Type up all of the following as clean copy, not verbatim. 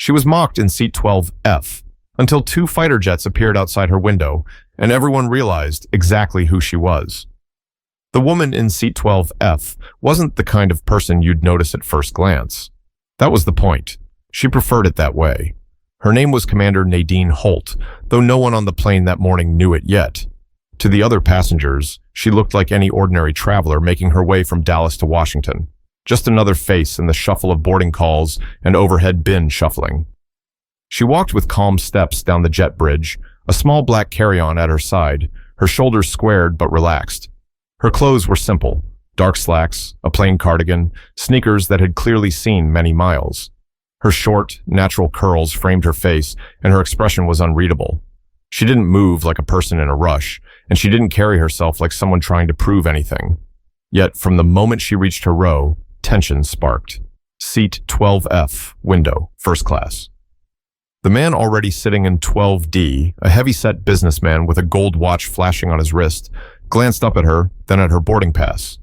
She was mocked in seat 12F until two fighter jets appeared outside her window, and everyone realized exactly who she was. The woman in seat 12F wasn't the kind of person you'd notice at first glance. That was the point. She preferred it that way. Her name was Commander Nadine Holt, though no one on the plane that morning knew it yet. To the other passengers, she looked like any ordinary traveler making her way from Dallas to Washington. Just another face in the shuffle of boarding calls and overhead bin shuffling. She walked with calm steps down the jet bridge, a small black carry-on at her side, her shoulders squared but relaxed. Her clothes were simple: dark slacks, a plain cardigan, sneakers that had clearly seen many miles. Her short, natural curls framed her face, and her expression was unreadable. She didn't move like a person in a rush, and she didn't carry herself like someone trying to prove anything. Yet, from the moment she reached her row, tension sparked. Seat 12F, window, first class. The man already sitting in 12D, a heavy-set businessman with a gold watch flashing on his wrist, glanced up at her, then at her boarding pass.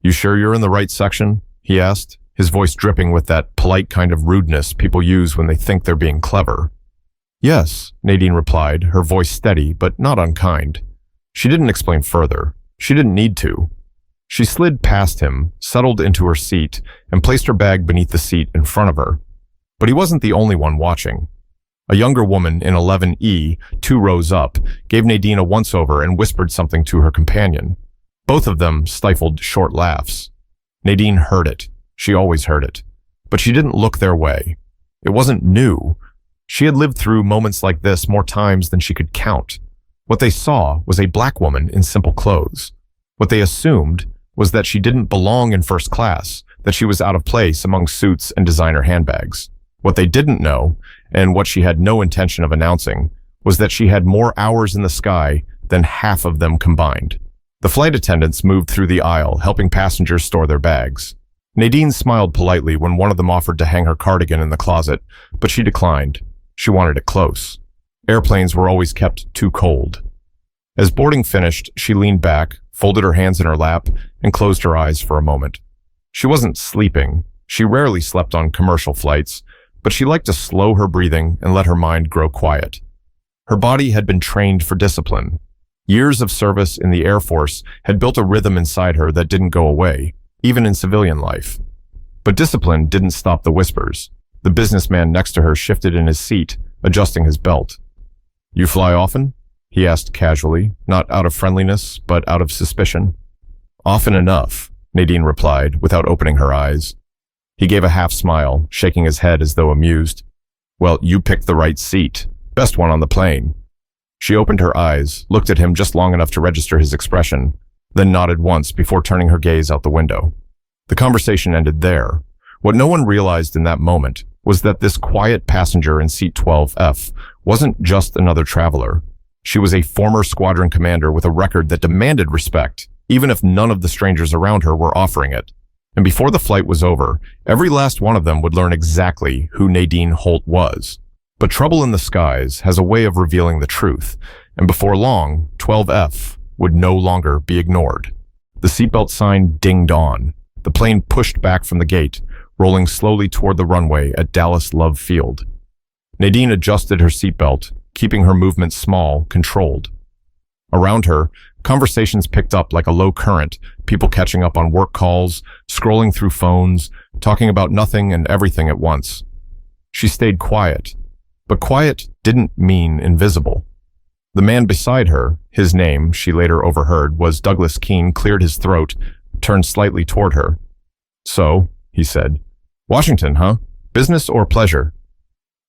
"You sure you're in the right section?" he asked, his voice dripping with that polite kind of rudeness people use when they think they're being clever. "Yes," Nadine replied, her voice steady but not unkind. She didn't explain further. She didn't need to. She slid past him, settled into her seat, and placed her bag beneath the seat in front of her. But he wasn't the only one watching. A younger woman in 11E, 2 rows up, gave Nadine a once-over and whispered something to her companion. Both of them stifled short laughs. Nadine heard it. She always heard it. But she didn't look their way. It wasn't new. She had lived through moments like this more times than she could count. What they saw was a black woman in simple clothes. What they assumed was that she didn't belong in first class, that she was out of place among suits and designer handbags. What they didn't know, and what she had no intention of announcing, was that she had more hours in the sky than half of them combined. The flight attendants moved through the aisle, helping passengers store their bags. Nadine smiled politely when one of them offered to hang her cardigan in the closet, but she declined. She wanted it close. Airplanes were always kept too cold. As boarding finished, she leaned back, folded her hands in her lap, and closed her eyes for a moment. She wasn't sleeping. She rarely slept on commercial flights, but she liked to slow her breathing and let her mind grow quiet. Her body had been trained for discipline. Years of service in the Air Force had built a rhythm inside her that didn't go away, even in civilian life. But discipline didn't stop the whispers. The businessman next to her shifted in his seat, adjusting his belt. "You fly often?" he asked casually, not out of friendliness, but out of suspicion. "Often enough," Nadine replied, without opening her eyes. He gave a half smile, shaking his head as though amused. "Well, you picked the right seat. Best one on the plane." She opened her eyes, looked at him just long enough to register his expression, then nodded once before turning her gaze out the window. The conversation ended there. What no one realized in that moment was that this quiet passenger in seat 12F wasn't just another traveler. She was a former squadron commander with a record that demanded respect, even if none of the strangers around her were offering it. And before the flight was over, every last one of them would learn exactly who Nadine Holt was. But trouble in the skies has a way of revealing the truth, and before long, 12F would no longer be ignored. The seatbelt sign dinged on. The plane pushed back from the gate, rolling slowly toward the runway at Dallas Love Field. Nadine adjusted her seatbelt, keeping her movements small, controlled. Around her, conversations picked up like a low current, people catching up on work calls, scrolling through phones, talking about nothing and everything at once. She stayed quiet, but quiet didn't mean invisible. The man beside her, his name, she later overheard, was Douglas Keene, cleared his throat, turned slightly toward her. "So," he said, "Washington, huh? Business or pleasure?"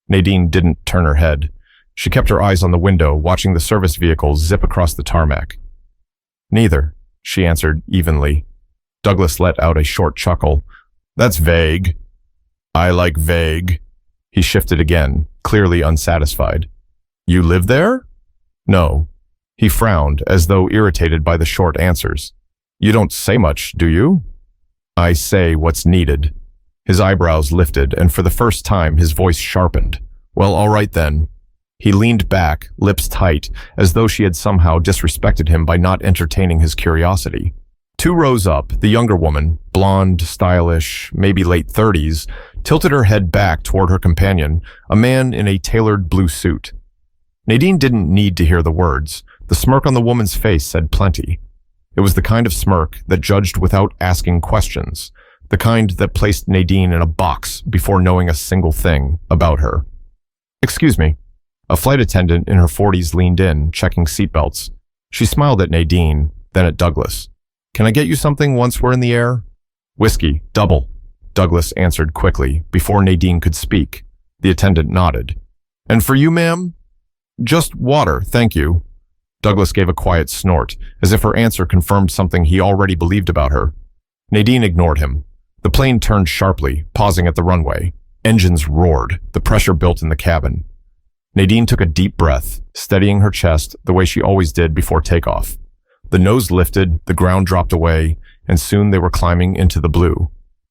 Nadine didn't turn her head. She kept her eyes on the window, watching the service vehicle zip across the tarmac. "Neither," she answered evenly. Douglas let out a short chuckle. "That's vague." "I like vague." He shifted again, clearly unsatisfied. "You live there?" "No." He frowned, as though irritated by the short answers. "You don't say much, do you?" "I say what's needed." His eyebrows lifted, and for the first time his voice sharpened. "Well, all right then." He leaned back, lips tight, as though she had somehow disrespected him by not entertaining his curiosity. 2 rows up, the younger woman, blonde, stylish, maybe late 30s, tilted her head back toward her companion, a man in a tailored blue suit. Nadine didn't need to hear the words. The smirk on the woman's face said plenty. It was the kind of smirk that judged without asking questions, the kind that placed Nadine in a box before knowing a single thing about her. "Excuse me." A flight attendant in her 40s leaned in, checking seatbelts. She smiled at Nadine, then at Douglas. "Can I get you something once we're in the air?" "Whiskey, double," Douglas answered quickly, before Nadine could speak. The attendant nodded. "And for you, ma'am?" "Just water, thank you." Douglas gave a quiet snort, as if her answer confirmed something he already believed about her. Nadine ignored him. The plane turned sharply, pausing at the runway. Engines roared, the pressure built in the cabin. Nadine took a deep breath, steadying her chest the way she always did before takeoff. The nose lifted, the ground dropped away, and soon they were climbing into the blue.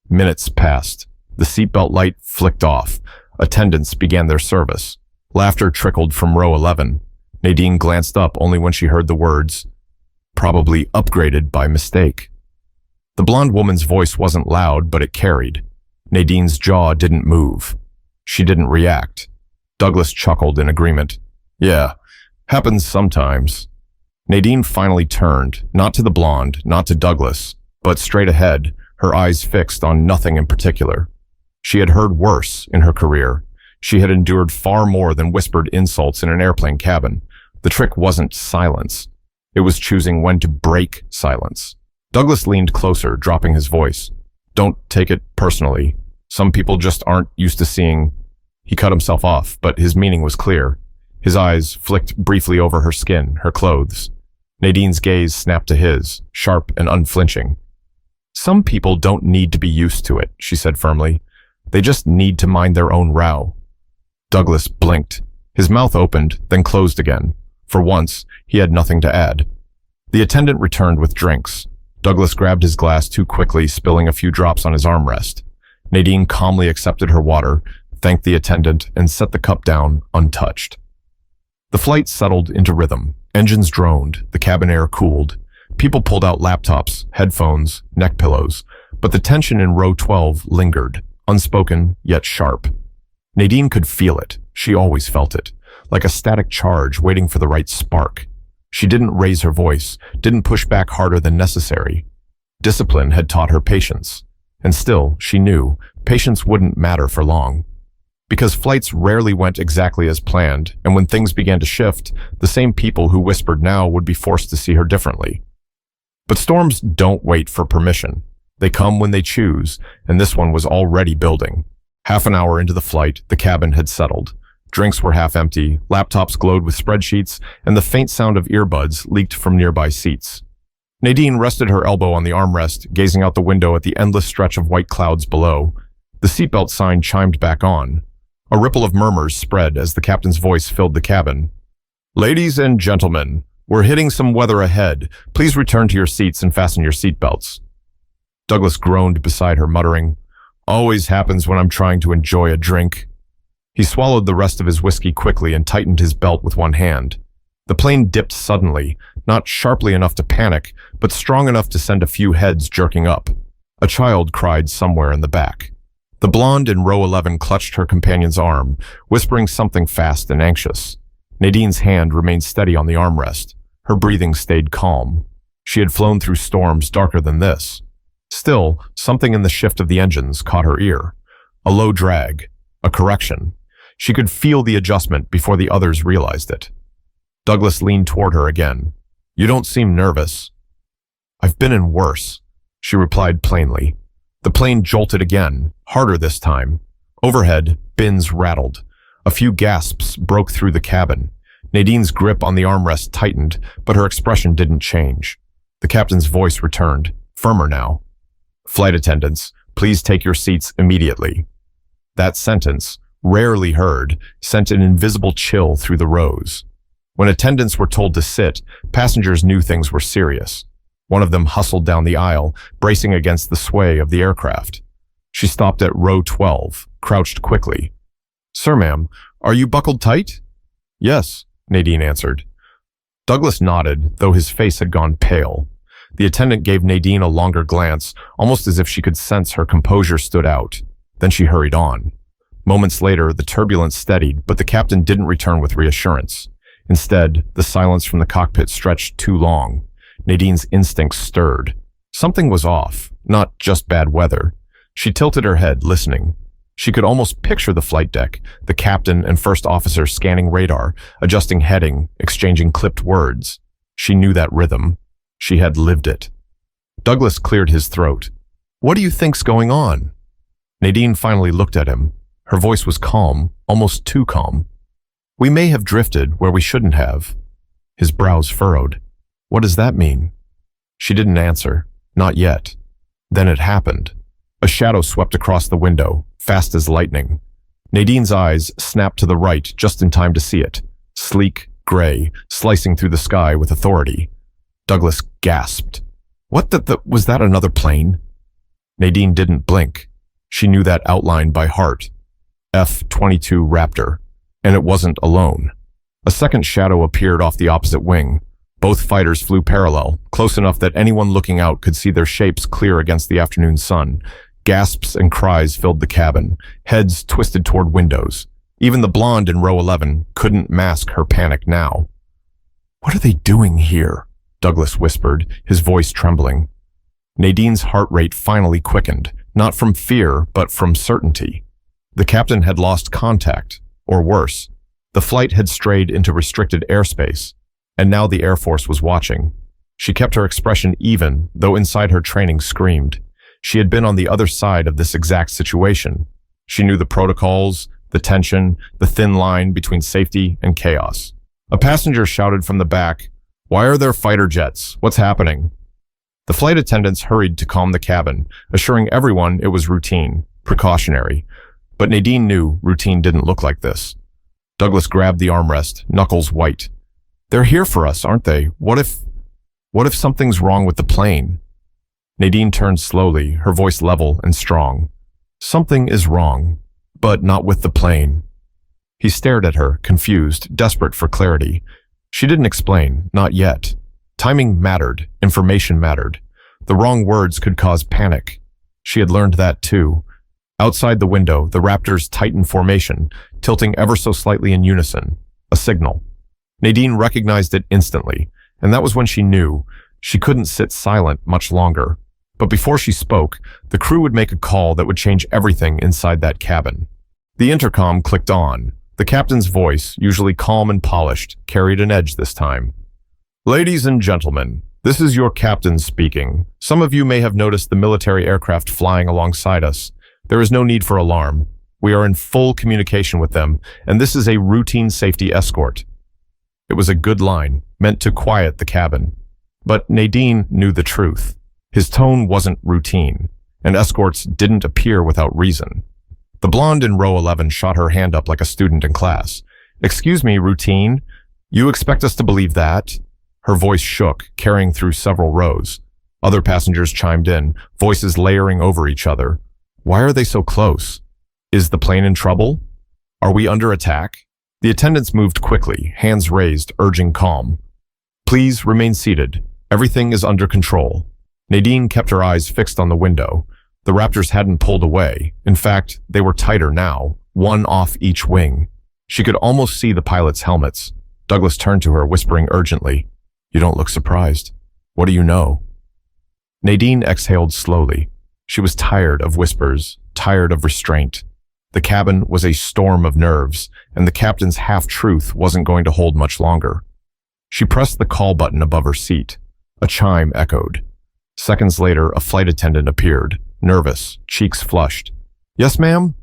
Minutes passed. The seatbelt light flicked off. Attendants began their service. Laughter trickled from row 11. Nadine glanced up only when she heard the words, "Probably upgraded by mistake." The blonde woman's voice wasn't loud, but it carried. Nadine's jaw didn't move. She didn't react. Douglas chuckled in agreement. "Yeah, happens sometimes." Nadine finally turned, not to the blonde, not to Douglas, but straight ahead, her eyes fixed on nothing in particular. She had heard worse in her career. She had endured far more than whispered insults in an airplane cabin. The trick wasn't silence. It was choosing when to break silence. Douglas leaned closer, dropping his voice. "Don't take it personally. Some people just aren't used to seeing—" He cut himself off, but his meaning was clear. His eyes flicked briefly over her skin, her clothes. Nadine's gaze snapped to his, sharp and unflinching. "Some people don't need to be used to it," she said firmly. "They just need to mind their own row." Douglas blinked. His mouth opened, then closed again. For once, he had nothing to add. The attendant returned with drinks. Douglas grabbed his glass too quickly, spilling a few drops on his armrest. Nadine calmly accepted her water, thanked the attendant, and set the cup down untouched. The flight settled into rhythm. Engines droned, the cabin air cooled. People pulled out laptops, headphones, neck pillows, but the tension in row 12 lingered, unspoken yet sharp. Nadine could feel it. She always felt it, like a static charge waiting for the right spark. She didn't raise her voice, didn't push back harder than necessary. Discipline had taught her patience. And still, she knew, patience wouldn't matter for long. Because flights rarely went exactly as planned, and when things began to shift, the same people who whispered now would be forced to see her differently. But storms don't wait for permission. They come when they choose, and this one was already building. Half an hour into the flight, the cabin had settled. Drinks were half empty, laptops glowed with spreadsheets, and the faint sound of earbuds leaked from nearby seats. Nadine rested her elbow on the armrest, gazing out the window at the endless stretch of white clouds below. The seatbelt sign chimed back on. A ripple of murmurs spread as the captain's voice filled the cabin. "Ladies and gentlemen, we're hitting some weather ahead. Please return to your seats and fasten your seatbelts." Douglas groaned beside her, muttering, "Always happens when I'm trying to enjoy a drink." He swallowed the rest of his whiskey quickly and tightened his belt with one hand. The plane dipped suddenly, not sharply enough to panic, but strong enough to send a few heads jerking up. A child cried somewhere in the back. The blonde in row 11 clutched her companion's arm, whispering something fast and anxious. Nadine's hand remained steady on the armrest. Her breathing stayed calm. She had flown through storms darker than this. Still, something in the shift of the engines caught her ear. A low drag, a correction. She could feel the adjustment before the others realized it. Douglas leaned toward her again. "You don't seem nervous." "I've been in worse," she replied plainly. The plane jolted again, harder this time. Overhead, bins rattled. A few gasps broke through the cabin. Nadine's grip on the armrest tightened, but her expression didn't change. The captain's voice returned, firmer now. "Flight attendants, please take your seats immediately." That sentence, rarely heard, sent an invisible chill through the rows. When attendants were told to sit, passengers knew things were serious. One of them hustled down the aisle, bracing against the sway of the aircraft. She stopped at row 12, crouched quickly. "Sir, ma'am, are you buckled tight?" "Yes," Nadine answered. Douglas nodded, though his face had gone pale. The attendant gave Nadine a longer glance, almost as if she could sense her composure stood out. Then she hurried on. Moments later, the turbulence steadied, but the captain didn't return with reassurance. Instead, the silence from the cockpit stretched too long. Nadine's instincts stirred. Something was off, not just bad weather. She tilted her head, listening. She could almost picture the flight deck, the captain and first officer scanning radar, adjusting heading, exchanging clipped words. She knew that rhythm. She had lived it. Douglas cleared his throat. "What do you think's going on?" Nadine finally looked at him. Her voice was calm, almost too calm. "We may have drifted where we shouldn't have." His brows furrowed. "What does that mean?" She didn't answer. Not yet. Then it happened. A shadow swept across the window, fast as lightning. Nadine's eyes snapped to the right just in time to see it. Sleek, gray, slicing through the sky with authority. Douglas gasped. Was that another plane? Nadine didn't blink. She knew that outline by heart. F-22 Raptor. And it wasn't alone. A second shadow appeared off the opposite wing. Both fighters flew parallel, close enough that anyone looking out could see their shapes clear against the afternoon sun. Gasps and cries filled the cabin, heads twisted toward windows. Even the blonde in row 11 couldn't mask her panic now. "What are they doing here?" Douglas whispered, his voice trembling. Nadine's heart rate finally quickened, not from fear, but from certainty. The captain had lost contact, or worse. The flight had strayed into restricted airspace, and now the Air Force was watching. She kept her expression even, though inside her training screamed. She had been on the other side of this exact situation. She knew the protocols, the tension, the thin line between safety and chaos. A passenger shouted from the back, "Why are there fighter jets? What's happening?" The flight attendants hurried to calm the cabin, assuring everyone it was routine, precautionary. But Nadine knew routine didn't look like this. Douglas grabbed the armrest, knuckles white. "They're here for us, aren't they? What if something's wrong with the plane?" Nadine turned slowly, her voice level and strong. "Something is wrong, but not with the plane." He stared at her, confused, desperate for clarity. She didn't explain, not yet. Timing mattered, information mattered. The wrong words could cause panic. She had learned that too. Outside the window, the Raptors tightened formation, tilting ever so slightly in unison. A signal. Nadine recognized it instantly, and that was when she knew she couldn't sit silent much longer. But before she spoke, the crew would make a call that would change everything inside that cabin. The intercom clicked on. The captain's voice, usually calm and polished, carried an edge this time. "Ladies and gentlemen, this is your captain speaking. Some of you may have noticed the military aircraft flying alongside us. There is no need for alarm. We are in full communication with them, and this is a routine safety escort." It was a good line, meant to quiet the cabin. But Nadine knew the truth. His tone wasn't routine, and escorts didn't appear without reason. The blonde in row 11 shot her hand up like a student in class. "Excuse me, routine? You expect us to believe that?" Her voice shook, carrying through several rows. Other passengers chimed in, voices layering over each other. Why are they so close? Is the plane in trouble? Are we under attack? The attendants moved quickly, hands raised, urging calm. "Please remain seated. Everything is under control." Nadine kept her eyes fixed on the window. The Raptors hadn't pulled away. In fact, they were tighter now, one off each wing. She could almost see the pilots' helmets. Douglas turned to her, whispering urgently, "You don't look surprised. What do you know?" Nadine exhaled slowly. She was tired of whispers, tired of restraint. The cabin was a storm of nerves, and the captain's half-truth wasn't going to hold much longer. She pressed the call button above her seat. A chime echoed. Seconds later, a flight attendant appeared, nervous, cheeks flushed. "Yes, ma'am?"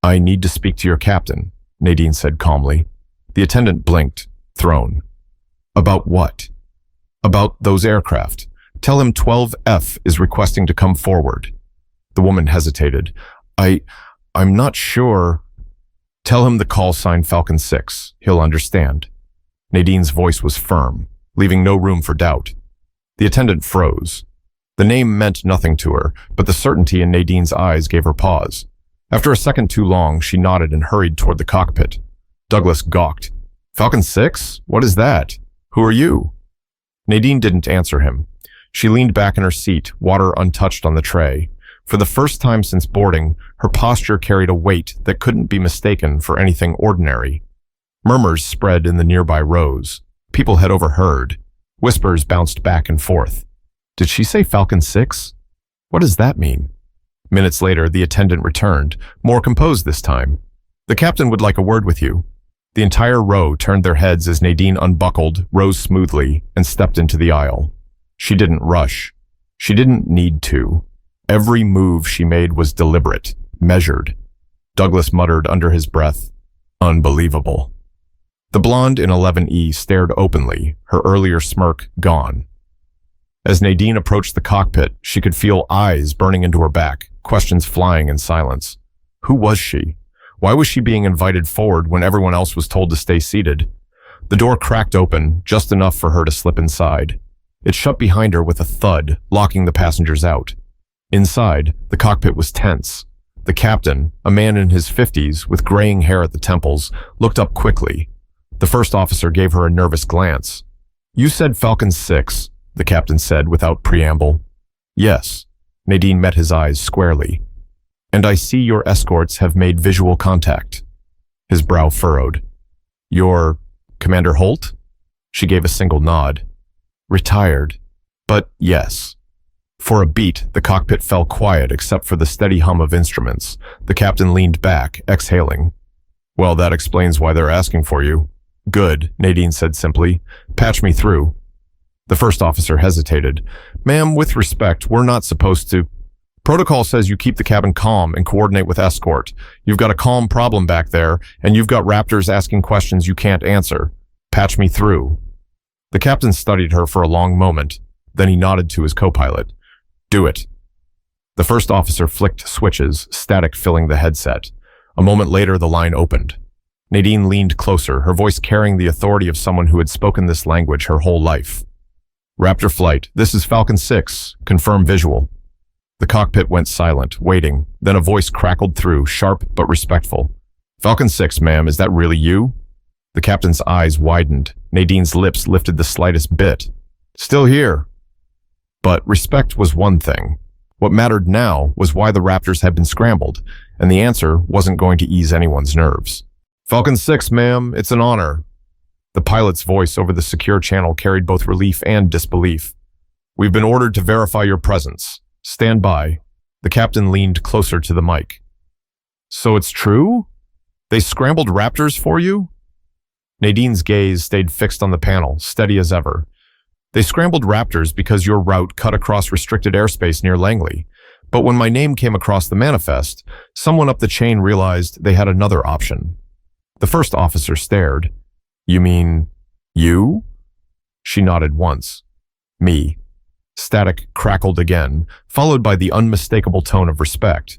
"I need to speak to your captain," Nadine said calmly. The attendant blinked, thrown. "About what?" "About those aircraft. Tell him 12F is requesting to come forward." The woman hesitated. I'm not sure." "Tell him the call sign Falcon 6. He'll understand." Nadine's voice was firm, leaving no room for doubt. The attendant froze. The name meant nothing to her, but the certainty in Nadine's eyes gave her pause. After a second too long, she nodded and hurried toward the cockpit. Douglas gawked. "Falcon 6? What is that? Who are you?" Nadine didn't answer him. She leaned back in her seat, water untouched on the tray. For the first time since boarding, her posture carried a weight that couldn't be mistaken for anything ordinary. Murmurs spread in the nearby rows. People had overheard. Whispers bounced back and forth. Did she say Falcon 6? What does that mean? Minutes later, the attendant returned, more composed this time. The captain would like a word with you. The entire row turned their heads as Nadine unbuckled, rose smoothly, and stepped into the aisle. She didn't rush. She didn't need to. Every move she made was deliberate, measured. Douglas muttered under his breath, "Unbelievable." The blonde in 11E stared openly, her earlier smirk gone. As Nadine approached the cockpit, she could feel eyes burning into her back, questions flying in silence. Who was she? Why was she being invited forward when everyone else was told to stay seated? The door cracked open, just enough for her to slip inside. It shut behind her with a thud, locking the passengers out. Inside, the cockpit was tense. The captain, a man in his 50s with graying hair at the temples, looked up quickly. The first officer gave her a nervous glance. "You said Falcon 6, the captain said without preamble. "Yes." Nadine met his eyes squarely. "And I see your escorts have made visual contact." His brow furrowed. "You're Commander Holt?" She gave a single nod. "Retired. But yes." For a beat, the cockpit fell quiet except for the steady hum of instruments. The captain leaned back, exhaling. "Well, that explains why they're asking for you." "Good," Nadine said simply. "Patch me through." The first officer hesitated. "Ma'am, with respect, we're not supposed to. Protocol says you keep the cabin calm and coordinate with escort. You've got a calm problem back there, and you've got Raptors asking questions you can't answer. Patch me through." The captain studied her for a long moment. Then he nodded to his co-pilot. "Do it." The first officer flicked switches, static filling the headset. A moment later, the line opened. Nadine leaned closer, her voice carrying the authority of someone who had spoken this language her whole life. "Raptor flight, this is Falcon 6. Confirm visual." The cockpit went silent, waiting. Then a voice crackled through, sharp but respectful. "Falcon 6, ma'am, is that really you?" The captain's eyes widened. Nadine's lips lifted the slightest bit. "Still here." But respect was one thing. What mattered now was why the Raptors had been scrambled, and the answer wasn't going to ease anyone's nerves. "Falcon 6, ma'am, it's an honor." The pilot's voice over the secure channel carried both relief and disbelief. "We've been ordered to verify your presence. Stand by." The captain leaned closer to the mic. "So it's true? They scrambled Raptors for you?" Nadine's gaze stayed fixed on the panel, steady as ever. "They scrambled Raptors because your route cut across restricted airspace near Langley. But when my name came across the manifest, someone up the chain realized they had another option." The first officer stared. "You mean you?" She nodded once. "Me." Static crackled again, followed by the unmistakable tone of respect.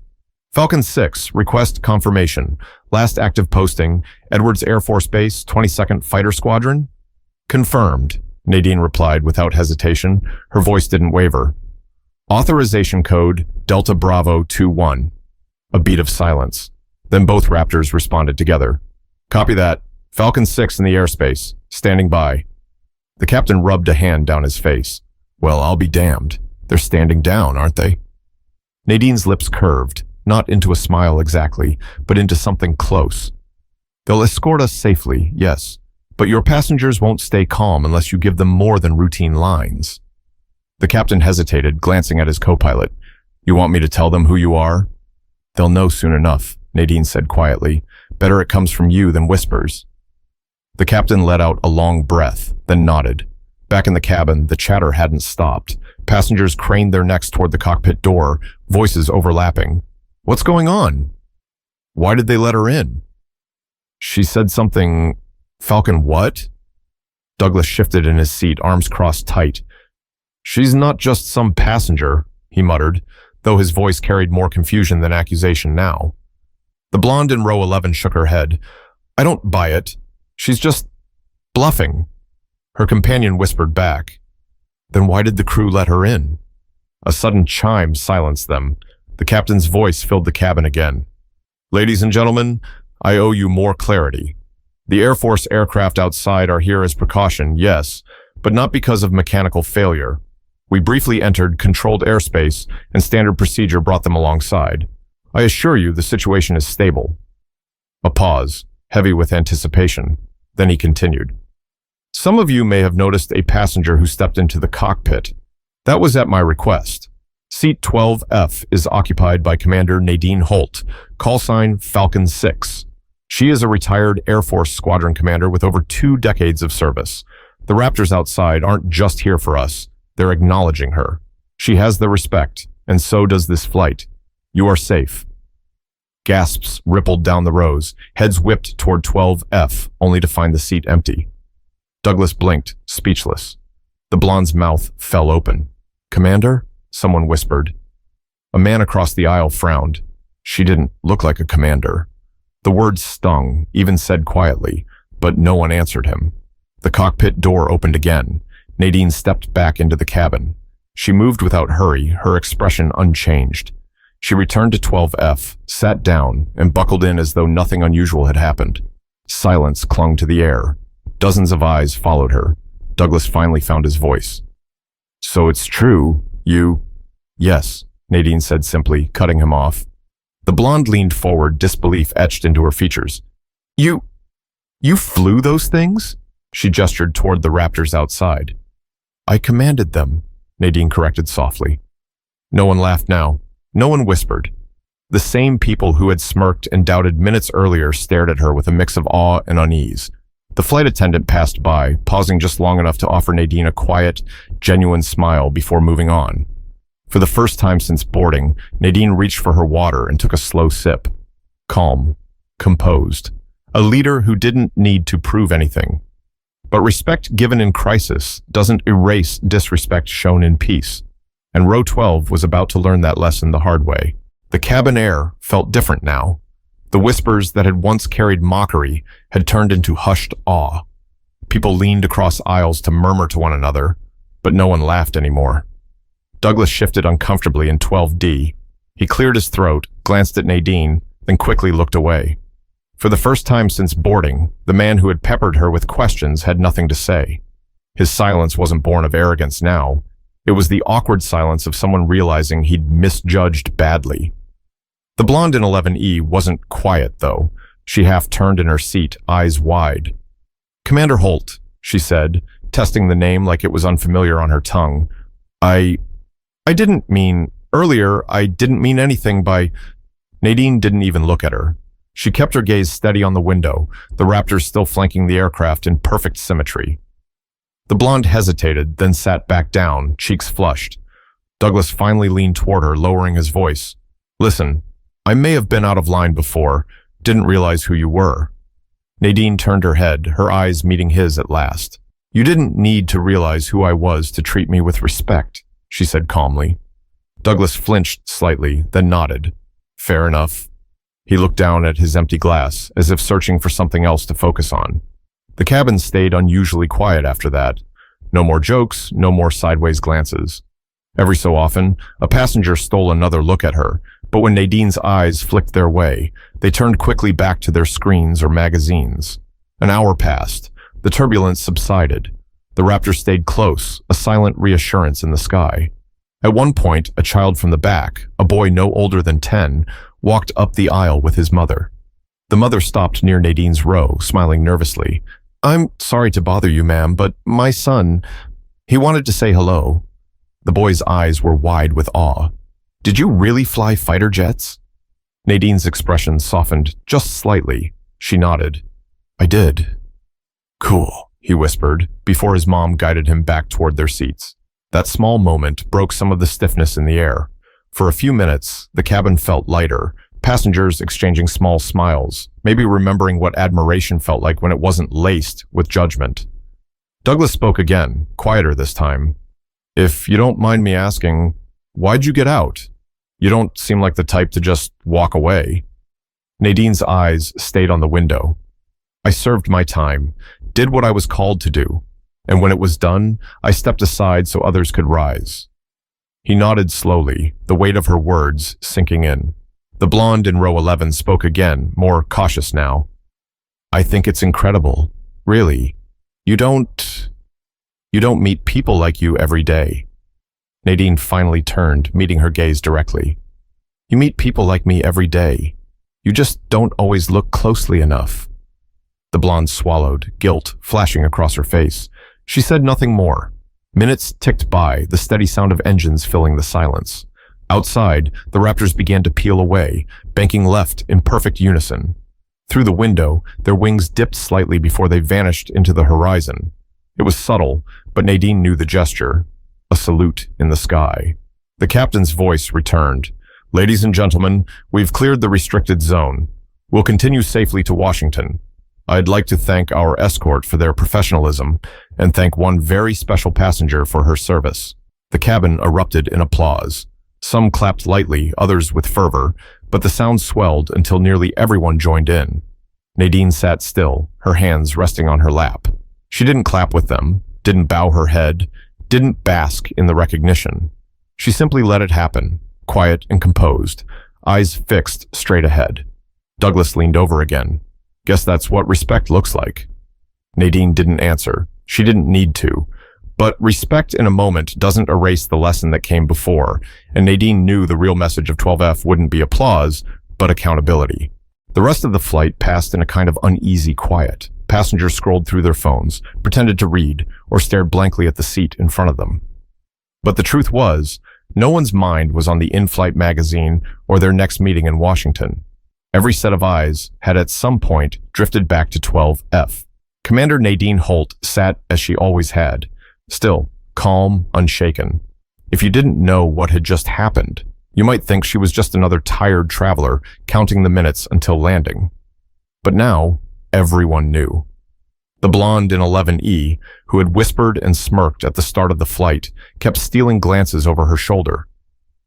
"Falcon 6, request confirmation. Last active posting, Edwards Air Force Base, 22nd Fighter Squadron?" "Confirmed," Nadine replied without hesitation. Her voice didn't waver. "Authorization code, Delta Bravo 21. A beat of silence. Then both Raptors responded together. "Copy that. Falcon 6 in the airspace. Standing by." The captain rubbed a hand down his face. "Well, I'll be damned. They're standing down, aren't they?" Nadine's lips curved, not into a smile exactly, but into something close. "They'll escort us safely, yes, but your passengers won't stay calm unless you give them more than routine lines." The captain hesitated, glancing at his co-pilot. "You want me to tell them who you are?" "They'll know soon enough," Nadine said quietly. "Better it comes from you than whispers." The captain let out a long breath, then nodded. Back in the cabin, the chatter hadn't stopped. Passengers craned their necks toward the cockpit door, voices overlapping. "What's going on? Why did they let her in?" She said something. "Falcon what?" Douglas shifted in his seat, arms crossed tight. "She's not just some passenger," he muttered, though his voice carried more confusion than accusation now. The blonde in row 11 shook her head. "I don't buy it. She's just bluffing." Her companion whispered back. "Then why did the crew let her in?" A sudden chime silenced them. The captain's voice filled the cabin again. "Ladies and gentlemen, I owe you more clarity. The Air Force aircraft outside are here as precaution, yes, but not because of mechanical failure. We briefly entered controlled airspace, and standard procedure brought them alongside. I assure you the situation is stable. A pause, heavy with anticipation. Then he continued. Some of you may have noticed a passenger who stepped into the cockpit. That was at my request. Seat 12F is occupied by Commander Nadine Holt, call sign Falcon 6. She is a retired Air Force squadron commander with over 2 decades of service. The Raptors outside aren't just here for us. They're acknowledging her. She has the respect, and so does this flight. You are safe. Gasps rippled down the rows, heads whipped toward 12F, only to find the seat empty. Douglas blinked, speechless. The blonde's mouth fell open. Commander? Someone whispered. A man across the aisle frowned. She didn't look like a commander. The words stung, even said quietly, but no one answered him. The cockpit door opened again. Nadine stepped back into the cabin. She moved without hurry, her expression unchanged. She returned to 12F, sat down, and buckled in as though nothing unusual had happened. Silence clung to the air. Dozens of eyes followed her. Douglas finally found his voice. So it's true, you... Yes, Nadine said simply, cutting him off. The blonde leaned forward, disbelief etched into her features. You flew those things? She gestured toward the Raptors outside. I commanded them, Nadine corrected softly. No one laughed now. No one whispered. The same people who had smirked and doubted minutes earlier stared at her with a mix of awe and unease. The flight attendant passed by, pausing just long enough to offer Nadine a quiet, genuine smile before moving on. For the first time since boarding, Nadine reached for her water and took a slow sip. Calm, composed. A leader who didn't need to prove anything. But respect given in crisis doesn't erase disrespect shown in peace. And Row 12 was about to learn that lesson the hard way. The cabin air felt different now. The whispers that had once carried mockery had turned into hushed awe. People leaned across aisles to murmur to one another, but no one laughed anymore. Douglas shifted uncomfortably in 12D. He cleared his throat, glanced at Nadine, then quickly looked away. For the first time since boarding, the man who had peppered her with questions had nothing to say. His silence wasn't born of arrogance now. It was the awkward silence of someone realizing he'd misjudged badly. The blonde in 11E wasn't quiet, though. She half-turned in her seat, eyes wide. Commander Holt, she said, testing the name like it was unfamiliar on her tongue. I didn't mean... Earlier, I didn't mean anything by... Nadine didn't even look at her. She kept her gaze steady on the window, the Raptors still flanking the aircraft in perfect symmetry. The blonde hesitated, then sat back down, cheeks flushed. Douglas finally leaned toward her, lowering his voice. Listen, I may have been out of line before, didn't realize who you were. Nadine turned her head, her eyes meeting his at last. You didn't need to realize who I was to treat me with respect, she said calmly. Douglas flinched slightly, then nodded. Fair enough. He looked down at his empty glass, as if searching for something else to focus on. The cabin stayed unusually quiet after that. No more jokes, no more sideways glances. Every so often, a passenger stole another look at her, but when Nadine's eyes flicked their way, they turned quickly back to their screens or magazines. An hour passed. The turbulence subsided. The Raptor stayed close, a silent reassurance in the sky. At one point, a child from the back, a boy no older than 10, walked up the aisle with his mother. The mother stopped near Nadine's row, smiling nervously. I'm sorry to bother you, ma'am, but my son, he wanted to say hello. The boy's eyes were wide with awe. Did you really fly fighter jets? Nadine's expression softened just slightly. She nodded. I did. Cool, he whispered, before his mom guided him back toward their seats. That small moment broke some of the stiffness in the air. For a few minutes, the cabin felt lighter, passengers exchanging small smiles, maybe remembering what admiration felt like when it wasn't laced with judgment. Douglas spoke again, quieter this time. If you don't mind me asking, why'd you get out? You don't seem like the type to just walk away. Nadine's eyes stayed on the window. I served my time, did what I was called to do, and when it was done, I stepped aside so others could rise. He nodded slowly, the weight of her words sinking in. The blonde in row 11 spoke again, more cautious now. I think it's incredible. Really. You don't meet people like you every day. Nadine finally turned, meeting her gaze directly. You meet people like me every day. You just don't always look closely enough. The blonde swallowed, guilt flashing across her face. She said nothing more. Minutes ticked by, the steady sound of engines filling the silence. Outside, the raptors began to peel away, banking left in perfect unison. Through the window, their wings dipped slightly before they vanished into the horizon. It was subtle, but Nadine knew the gesture. A salute in the sky. The captain's voice returned. Ladies and gentlemen, we've cleared the restricted zone. We'll continue safely to Washington. I'd like to thank our escort for their professionalism and thank one very special passenger for her service. The cabin erupted in applause. Some clapped lightly, others with fervor, but the sound swelled until nearly everyone joined in. Nadine sat still, her hands resting on her lap. She didn't clap with them, didn't bow her head, didn't bask in the recognition. She simply let it happen, quiet and composed, eyes fixed straight ahead. Douglas leaned over again. Guess that's what respect looks like. Nadine didn't answer. She didn't need to. But respect in a moment doesn't erase the lesson that came before, and Nadine knew the real message of 12F wouldn't be applause, but accountability. The rest of the flight passed in a kind of uneasy quiet. Passengers scrolled through their phones, pretended to read, or stared blankly at the seat in front of them. But the truth was, no one's mind was on the in-flight magazine or their next meeting in Washington. Every set of eyes had at some point drifted back to 12F. Commander Nadine Holt sat as she always had, still, calm, unshaken. If you didn't know what had just happened, you might think she was just another tired traveler counting the minutes until landing. But now, everyone knew. The blonde in 11E, who had whispered and smirked at the start of the flight, kept stealing glances over her shoulder.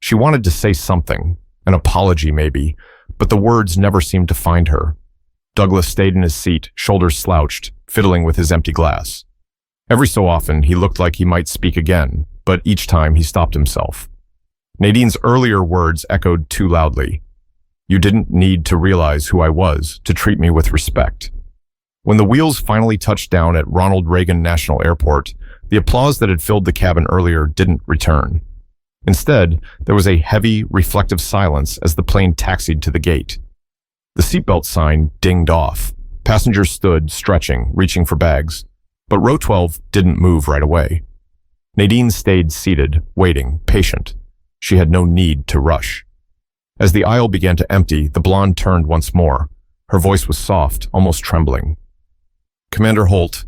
She wanted to say something, an apology maybe, but the words never seemed to find her. Douglas stayed in his seat, shoulders slouched, fiddling with his empty glass. Every so often, he looked like he might speak again, but each time he stopped himself. Nadine's earlier words echoed too loudly. You didn't need to realize who I was to treat me with respect. When the wheels finally touched down at Ronald Reagan National Airport, the applause that had filled the cabin earlier didn't return. Instead, there was a heavy, reflective silence as the plane taxied to the gate. The seatbelt sign dinged off. Passengers stood, stretching, reaching for bags. But row 12 didn't move right away. Nadine stayed seated, waiting, patient. She had no need to rush. As the aisle began to empty, the blonde turned once more. Her voice was soft, almost trembling. Commander Holt,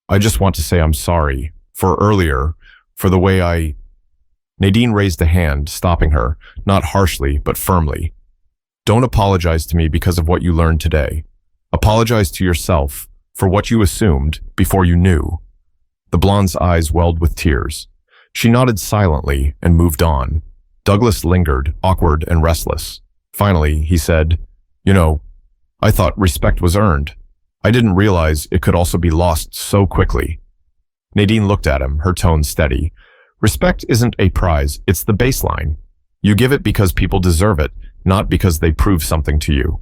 I just want to say I'm sorry for earlier, for the way I... Nadine raised a hand, stopping her, not harshly, but firmly. Don't apologize to me because of what you learned today. Apologize to yourself for what you assumed before you knew. The blonde's eyes welled with tears. She nodded silently and moved on. Douglas lingered, awkward and restless. Finally, he said, You know, I thought respect was earned. I didn't realize it could also be lost so quickly. Nadine looked at him, her tone steady. Respect isn't a prize, it's the baseline. You give it because people deserve it, not because they prove something to you.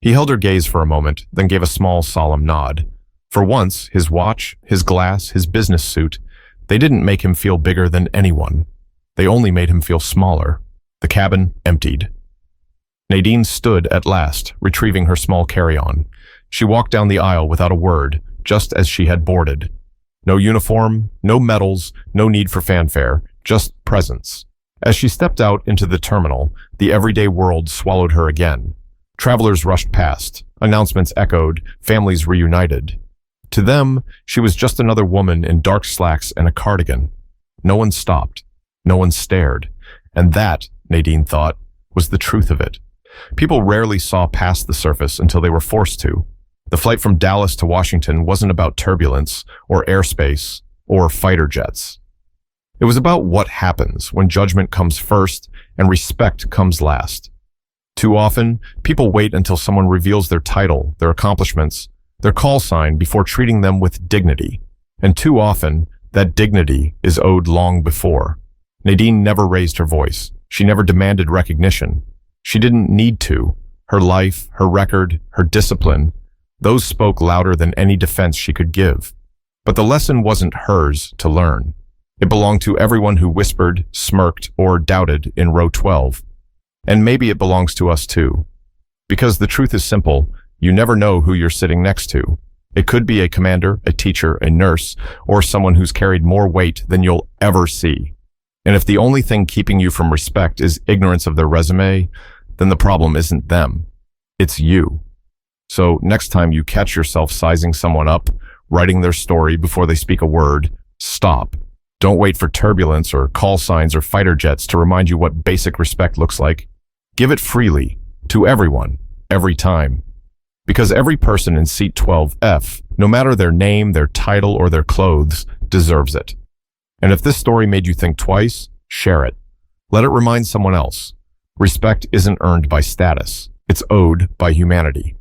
He held her gaze for a moment, then gave a small, solemn nod. For once, his watch, his glass, his business suit, they didn't make him feel bigger than anyone. They only made him feel smaller. The cabin emptied. Nadine stood at last, retrieving her small carry-on. She walked down the aisle without a word, just as she had boarded. No uniform, no medals, no need for fanfare, just presence. As she stepped out into the terminal, the everyday world swallowed her again. Travelers rushed past, announcements echoed, families reunited. To them, she was just another woman in dark slacks and a cardigan. No one stopped. No one stared. And that, Nadine thought, was the truth of it. People rarely saw past the surface until they were forced to. The flight from Dallas to Washington wasn't about turbulence or airspace or fighter jets. It was about what happens when judgment comes first and respect comes last. Too often, people wait until someone reveals their title, their accomplishments, their call sign before treating them with dignity. And too often, that dignity is owed long before. Nadine never raised her voice. She never demanded recognition. She didn't need to. Her life, her record, her discipline, those spoke louder than any defense she could give. But the lesson wasn't hers to learn. It belonged to everyone who whispered, smirked, or doubted in row 12. And maybe it belongs to us too. Because the truth is simple, you never know who you're sitting next to. It could be a commander, a teacher, a nurse, or someone who's carried more weight than you'll ever see. And if the only thing keeping you from respect is ignorance of their resume, then the problem isn't them. It's you. So next time you catch yourself sizing someone up, writing their story before they speak a word, stop. Don't wait for turbulence or call signs or fighter jets to remind you what basic respect looks like. Give it freely, to everyone, every time. Because every person in seat 12F, no matter their name, their title, or their clothes, deserves it. And if this story made you think twice, share it. Let it remind someone else. Respect isn't earned by status. It's owed by humanity.